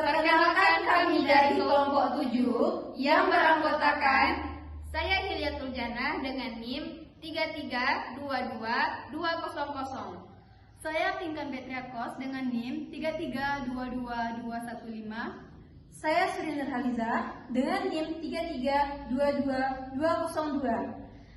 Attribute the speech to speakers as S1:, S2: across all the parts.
S1: Perkenalkan kami dari kelompok 7 yang beranggotakan
S2: Saya Hilyatul Jannah dengan NIM 3322200.
S3: Saya Pinkan Betriakos dengan NIM 3322215.
S1: Saya Surinder Haliza dengan NIM 3322202.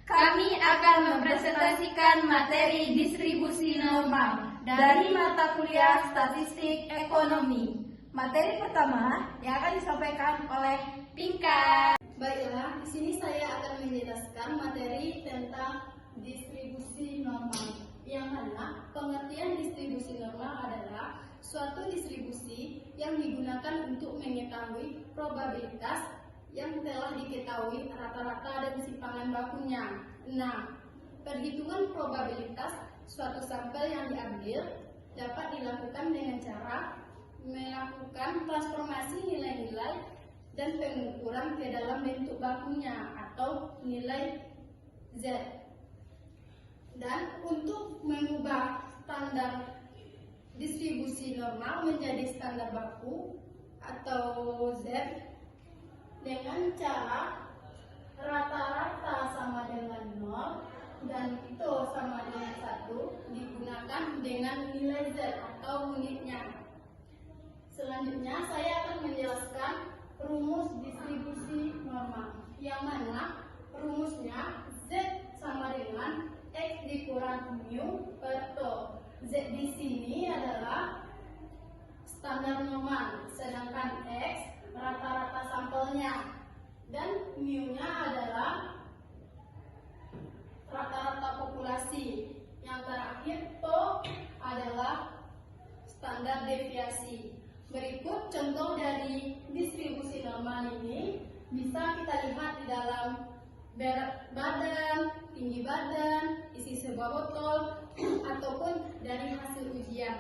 S1: Kami akan mempresentasikan materi distribusi normal dari mata kuliah Statistik Ekonomi. Materi pertama yang akan disampaikan oleh Pinkan.
S3: Baiklah, di sini saya akan menjelaskan materi tentang distribusi normal. Yang mana pengertian distribusi normal adalah suatu distribusi yang digunakan untuk mengetahui probabilitas yang telah diketahui rata-rata dan simpangan bakunya. Nah, perhitungan probabilitas suatu sampel yang diambil dapat dilakukan dengan cara melakukan transformasi nilai-nilai dan pengukuran ke dalam bentuk bakunya atau nilai Z. Dan untuk mengubah standar distribusi normal menjadi standar baku atau Z dengan cara rata-rata sama dengan 0 dan itu sama dengan 1 digunakan dengan nilai Z atau unitnya. Selanjutnya saya akan menjelaskan rumus distribusi normal, yang mana rumusnya Z sama dengan X dikurang mu per T. Z di sini adalah standar normal, sedangkan X rata-rata sampelnya, dan mu-nya adalah rata-rata populasi. Yang terakhir T adalah standar deviasi. Berikut contoh dari distribusi normal ini bisa kita lihat di dalam berat badan, tinggi badan, isi sebuah botol, ataupun dari hasil ujian.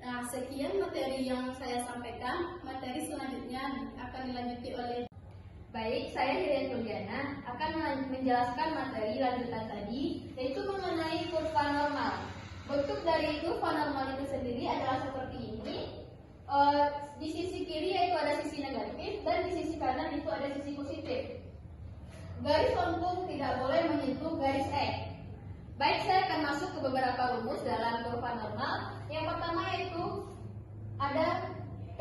S3: Nah, sekian materi yang saya sampaikan. Materi selanjutnya akan dilanjuti oleh
S2: Baik, saya Hilyatul Jannah akan menjelaskan materi lanjutan tadi, yaitu mengenai kurva normal. Bentuk dari kurva normal itu sendiri adalah seperti ini. Di sisi kiri yaitu ada sisi negatif dan di sisi kanan itu ada sisi positif. Garis lengkung tidak boleh menyentuh garis X. Baik, saya akan masuk ke beberapa rumus dalam kurva normal. Yang pertama yaitu ada Z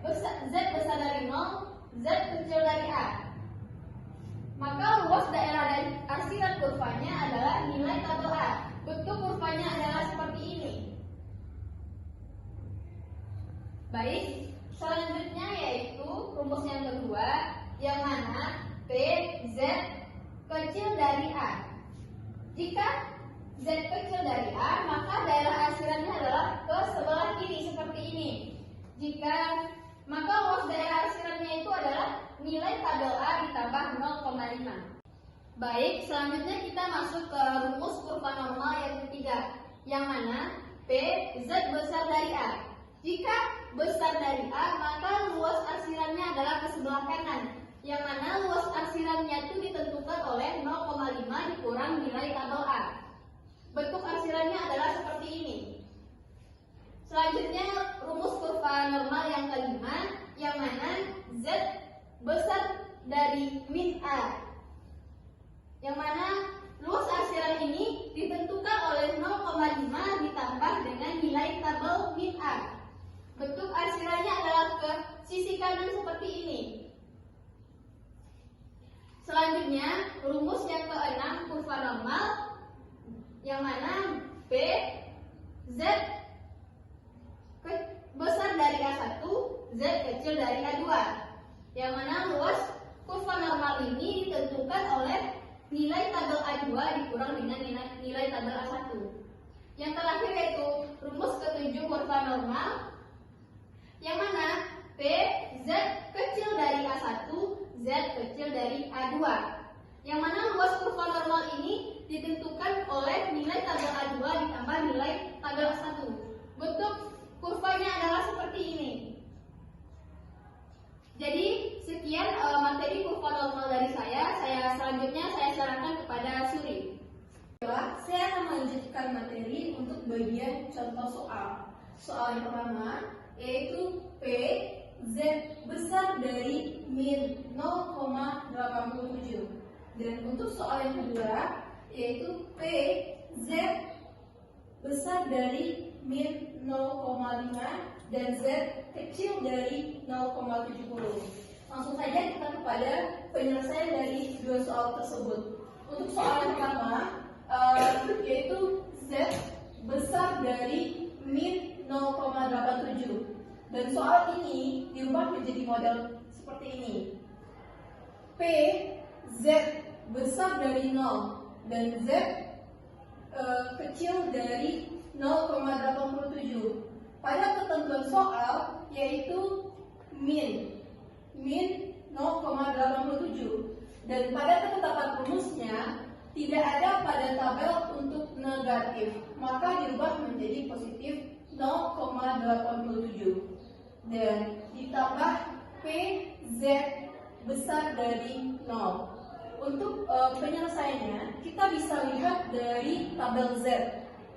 S2: besar dari 0, Z kecil dari A. Maka luas daerah dari arsiran kurvanya adalah nilai tabel A. Bentuk kurvanya adalah seperti ini. Baik, selanjutnya yaitu rumus yang kedua, yang mana P Z kecil dari A. Jika Z kecil dari A, maka daerah arsirannya adalah ke sebelah kiri seperti ini. Maka luas daerah arsirannya itu adalah nilai tabel A ditambah 0,5. Baik, selanjutnya kita masuk ke rumus kurva normal yang ketiga, yang mana P Z besar dari A. Jika besar dari A, maka luas arsirannya adalah ke sebelah kanan, yang mana luas arsirannya itu ditentukan oleh 0,5 dikurang nilai tabel A. Bentuk arsirannya adalah seperti ini. Selanjutnya rumus kurva normal yang kelima, yang mana Z besar dari min A, yang mana luas arsiran ini ditentukan oleh 0,5 ditambah dengan nilai tabel min A. Bentuk arsirannya adalah ke sisi kanan seperti ini. Selanjutnya, rumus yang keenam kurva normal, yang mana B Z besar dari A1, Z kecil dari A2. Yang mana luas kurva normal ini ditentukan oleh nilai tabel A2 dikurang dengan nilai tabel A1. Yang terakhir yaitu rumus ketujuh kurva normal, yang mana P Z kecil dari A1, Z kecil dari A2. Yang mana luas kurva normal ini ditentukan oleh nilai tabel A2 ditambah nilai tabel A1. Bentuk kurvanya adalah seperti ini. Jadi sekian materi kurva normal dari saya. Selanjutnya saya serahkan kepada Suri.
S1: Saya akan melanjutkan materi untuk bagian contoh soal. Soal yang pertama yaitu P Z besar dari min 0,87. Dan untuk soal yang kedua, yaitu P Z besar dari min 0,5 dan Z kecil dari 0,70. Langsung saja kita kepada penyelesaian dari dua soal tersebut. Untuk soal yang pertama, yaitu Z besar dari min 0,87. Dan soal ini diubah menjadi model seperti ini. P Z besar dari 0 dan Z kecil dari 0,87. Pada ketentuan soal yaitu min 0,87. Dan pada ketetapan rumusnya tidak ada pada tabel untuk negatif, maka diubah menjadi positif 0,87. Dan ditambah PZ besar dari 0. Untuk penyelesaiannya kita bisa lihat dari tabel Z.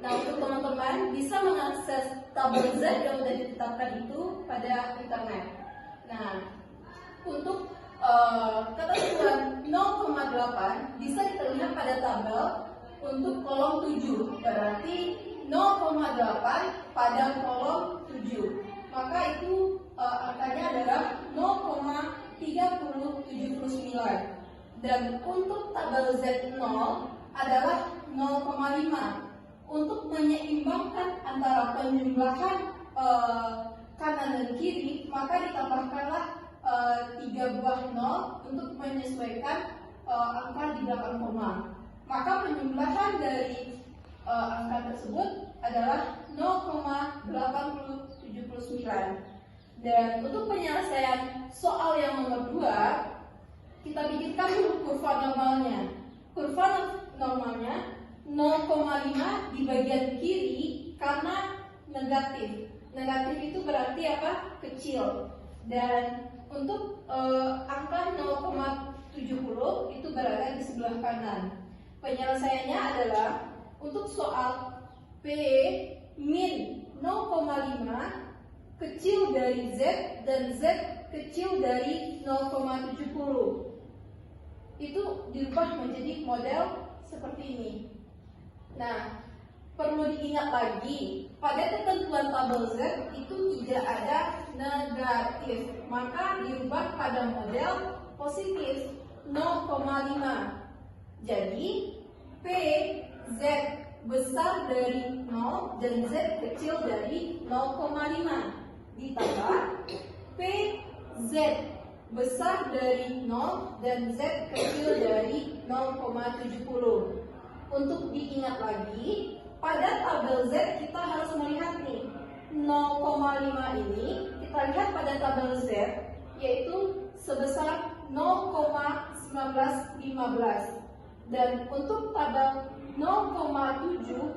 S1: Nah, untuk teman-teman bisa mengakses tabel Z yang sudah ditetapkan itu pada internet. Nah, untuk ketentuan 0,8 bisa kita lihat pada tabel untuk kolom 7. Berarti 0,8 pada kolom 7. Maka itu angkanya adalah 0,3079. Dan untuk tabel Z0 adalah 0,5. Untuk menyeimbangkan antara penjumlahan kanan dan kiri, maka ditambahkanlah 3 buah 0 untuk menyesuaikan angka di belakang koma. Maka penjumlahan dari angka tersebut adalah 0,8079. Dan untuk penyelesaian soal yang nomor 2, kita bikinkan dulu kurva normalnya. Kurva normalnya 0,5 di bagian kiri karena negatif. Negatif itu berarti apa? Kecil. Dan untuk angka 0,70 itu berada di sebelah kanan. Penyelesaiannya adalah untuk soal P min 0,5 kecil dari Z dan Z kecil dari 0,70. Itu dirubah menjadi model seperti ini. Nah, perlu diingat lagi, pada ketentuan tabel Z itu tidak ada negatif, maka dirubah pada model positif 0,5. Jadi P Z besar dari 0 dan Z kecil dari 0,5 ditambah P Z besar dari 0 dan Z kecil dari 0,70. Untuk diingat lagi, pada tabel Z kita harus melihat nih 0,5 ini kita lihat pada tabel Z yaitu sebesar 0,1915. Dan untuk tabel 0,7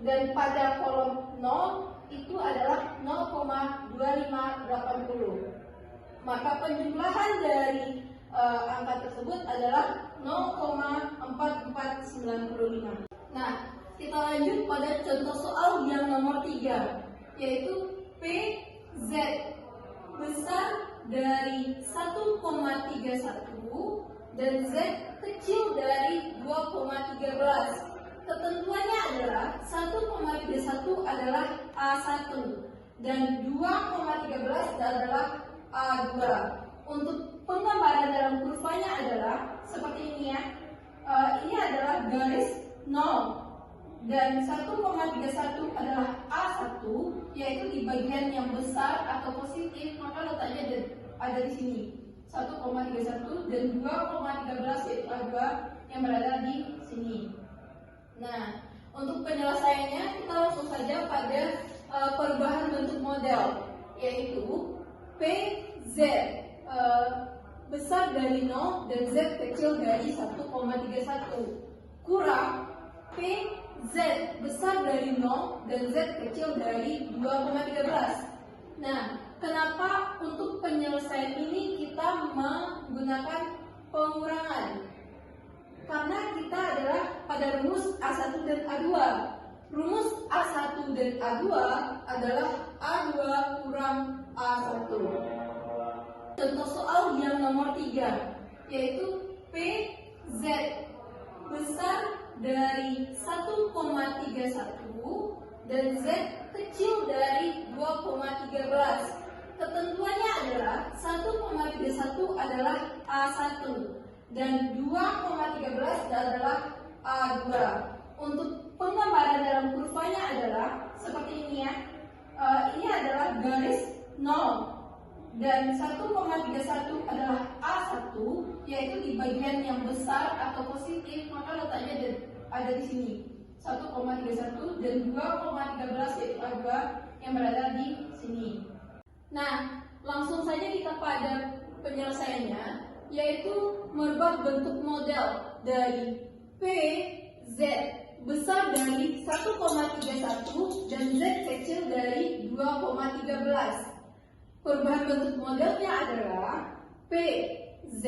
S1: dan pada kolom 0 itu adalah 0,2580. Maka penjumlahan dari angka tersebut adalah 0,4495. Nah, kita lanjut pada contoh soal yang nomor 3, yaitu PZ besar dari 1,31 dan Z kecil dari 2,13. Ketentuannya adalah 1,31 adalah A1 dan 2,13 adalah A2. Untuk penggambaran dalam kurvanya adalah seperti ini ya. Ini adalah garis 0 dan 1,31 adalah A1, yaitu di bagian yang besar atau positif, maka letaknya ada di sini 1,31 dan 2,13 yaitu A2 yang berada di sini. Nah, untuk penyelesaiannya kita langsung saja pada perubahan bentuk model, yaitu PZ besar dari 0 dan Z kecil dari 1,31 kurang PZ besar dari 0 dan Z kecil dari 2,13. Nah, kenapa untuk penyelesaian ini kita menggunakan pengurangan? Karena kita adalah pada rumus A1 dan A2. rumus A1 dan A2 adalah A2 kurang A1. Contoh soal yang nomor 3, yaitu PZ besar dari 1,31 dan Z kecil dari 2,13. Ketentuannya adalah 1,31 adalah A1 dan 2,13 adalah A2. Untuk penggambaran dalam kurvanya adalah seperti ini ya. Ini adalah garis 0 dan 1,31 adalah A1, yaitu di bagian yang besar atau positif, maka letaknya ada di sini 1,31 dan 2,13 yaitu A2 yang berada di sini. Nah, langsung saja kita pada penyelesaiannya, yaitu merubah bentuk model dari PZ besar dari 1,31 dan Z kecil dari 2,13. Perubahan bentuk modelnya adalah PZ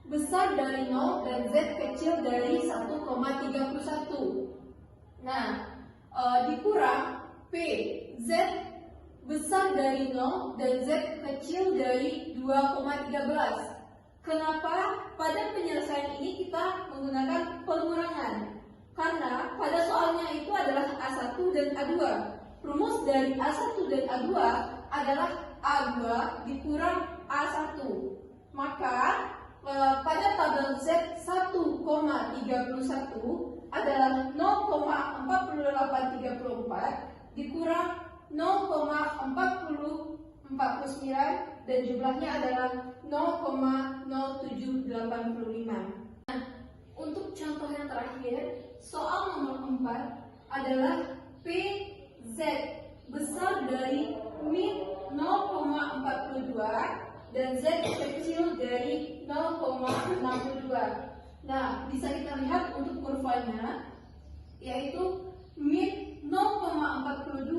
S1: besar dari 0 dan Z kecil dari 1,31. Nah, dikurang PZ besar dari 0 dan Z kecil dari 2,13. Kenapa pada penyelesaian ini kita menggunakan pengurangan? Karena pada soalnya itu adalah A1 dan A2. Rumus dari A1 dan A2 adalah A2 dikurang A1. Maka pada tabel Z 1,31 adalah 0,4834 dikurang 0,4049 dan jumlahnya adalah 0,0785. Nah, untuk contoh yang terakhir, soal nomor 4 adalah PZ besar dari min 0,42 dan Z kecil dari 0,62. Nah, bisa kita lihat untuk kurvanya, yaitu min 0,42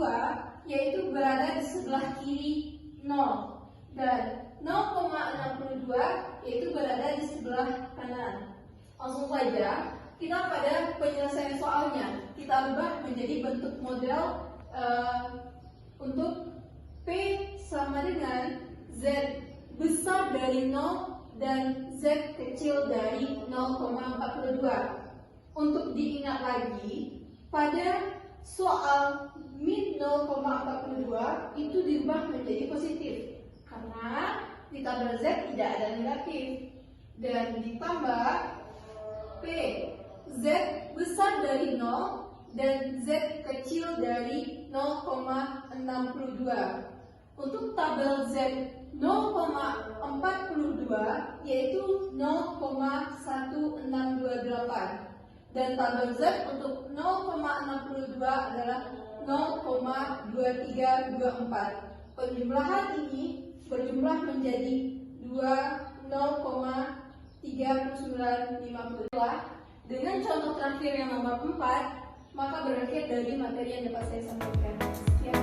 S1: yaitu berada di sebelah kiri 0 dan 0,62 yaitu berada di sebelah kanan. Langsung saja kita pada penyelesaian soalnya kita ubah menjadi bentuk model untuk P sama dengan Z besar dari 0 dan Z kecil dari 0,42. Untuk diingat lagi, pada soal min 0,42 itu diubah menjadi positif karena di tabel Z tidak ada negatif, dan ditambah P Z besar dari 0 dan Z kecil dari 0,62. Untuk tabel Z 0,42 yaitu 0,1628 dan tabel Z untuk 0,62 adalah 0,2324. Penjumlahan ini berjumlah menjadi 0,3950. Dengan contoh terakhir yang nomor 4, maka berakhir dari materi yang dapat saya sampaikan. Sekian.